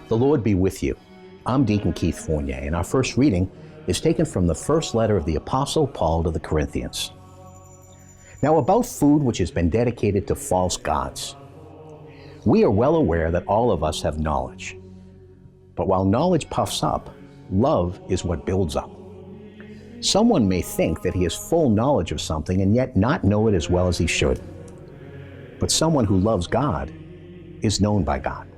The Lord be with you. I'm Deacon Keith Fournier, and our first reading is taken from the first letter of the Apostle Paul to the Corinthians. Now, about food which has been dedicated to false gods. We are well aware that all of us have knowledge. But while knowledge puffs up, love is what builds up. Someone may think that he has full knowledge of something and yet not know it as well as he should. But someone who loves God is known by God.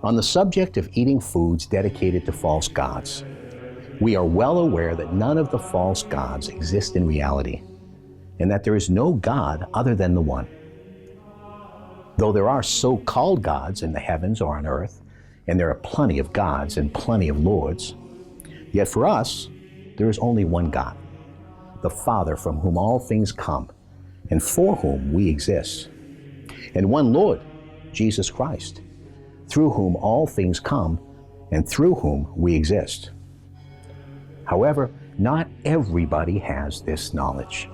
On the subject of eating foods dedicated to false gods, we are well aware that none of the false gods exist in reality, and that there is no God other than the one. Though there are so-called gods in the heavens or on earth, and there are plenty of gods and plenty of lords, yet for us, there is only one God, the Father from whom all things come, and for whom we exist, and one Lord, Jesus Christ, through whom all things come, and through whom we exist. However, not everybody has this knowledge.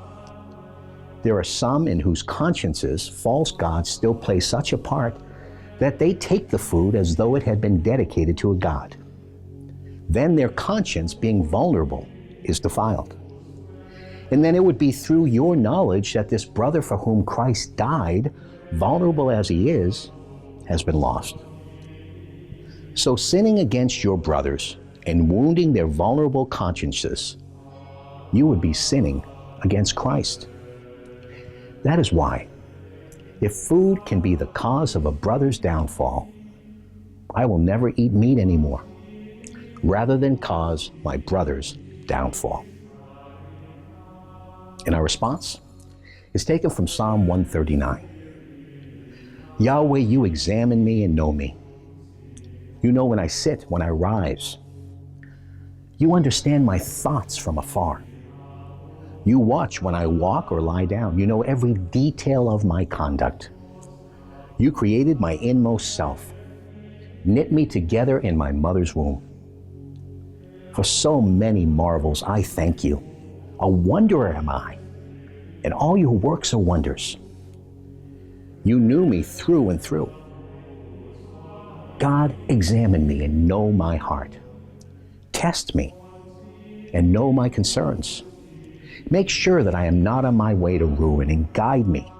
There are some in whose consciences false gods still play such a part that they take the food as though it had been dedicated to a god. Then their conscience, being vulnerable, is defiled. And then it would be through your knowledge that this brother for whom Christ died, vulnerable as he is, has been lost. So sinning against your brothers and wounding their vulnerable consciences, you would be sinning against Christ. That is why, if food can be the cause of a brother's downfall, I will never eat meat anymore, rather than cause my brother's downfall. And our response is taken from Psalm 139. Yahweh, you examine me and know me. You know when I sit, when I rise. You understand my thoughts from afar. You watch when I walk or lie down. You know every detail of my conduct. You created my inmost self, knit me together in my mother's womb. For so many marvels I thank you. A wanderer am I, and all your works are wonders. You knew me through and through. God, examine me and know my heart. Test me and know my concerns. Make sure that I am not on my way to ruin, and guide me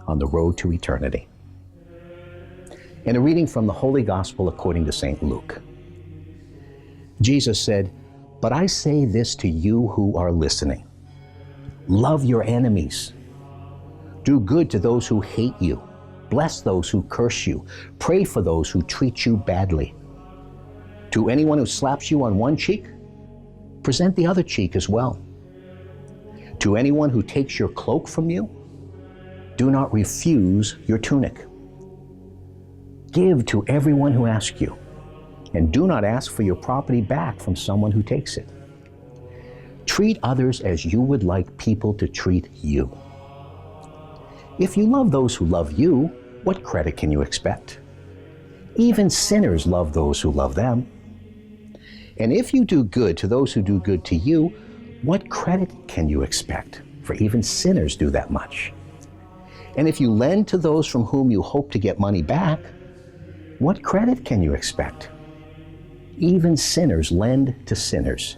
on the road to eternity. In a reading from the Holy Gospel according to St. Luke, Jesus said, "But I say this to you who are listening. Love your enemies. Do good to those who hate you. Bless those who curse you. Pray for those who treat you badly. To anyone who slaps you on one cheek, present the other cheek as well. To anyone who takes your cloak from you, do not refuse your tunic. Give to everyone who asks you, and do not ask for your property back from someone who takes it. Treat others as you would like people to treat you. If you love those who love you, what credit can you expect? Even sinners love those who love them. And if you do good to those who do good to you, what credit can you expect? For even sinners do that much. And if you lend to those from whom you hope to get money back, what credit can you expect? Even sinners lend to sinners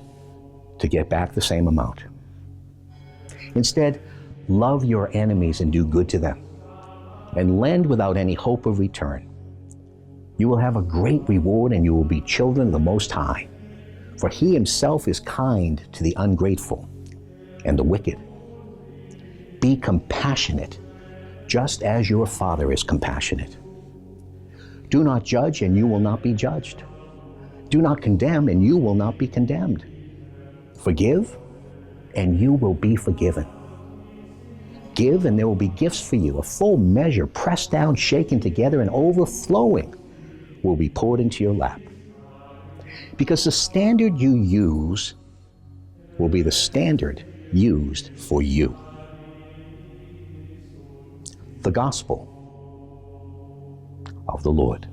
to get back the same amount. Instead, love your enemies and do good to them, and lend without any hope of return. You will have a great reward, and you will be children of the Most High, for He Himself is kind to the ungrateful and the wicked. Be compassionate, just as your Father is compassionate. Do not judge, and you will not be judged. Do not condemn, and you will not be condemned. Forgive, and you will be forgiven. Give, and there will be gifts for you. A full measure, pressed down, shaken together, and overflowing, will be poured into your lap. Because the standard you use will be the standard used for you. The Gospel of the Lord.